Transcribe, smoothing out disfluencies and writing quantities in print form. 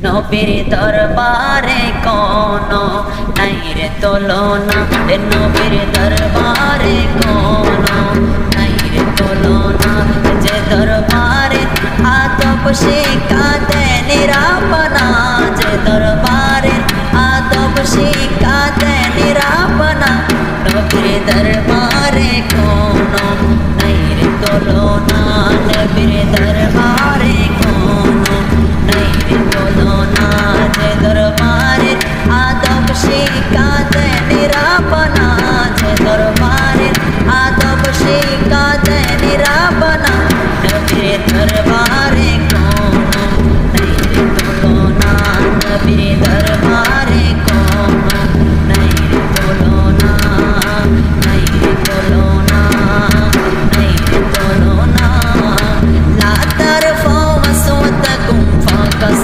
নবীর দরবারে কোনো নাই রে তুলনা, নবীর দরবারে কোনো নাই রে তুলনা। যে দরবারে আদব শিখাতে নিরাপনা, যে দরবারে আদব শিখাতে নিরাপনা, নবীর দরবারে কোনো নাই রে তুলনা, নবীর দরবারে কোনো নাই রে তুলনা। যে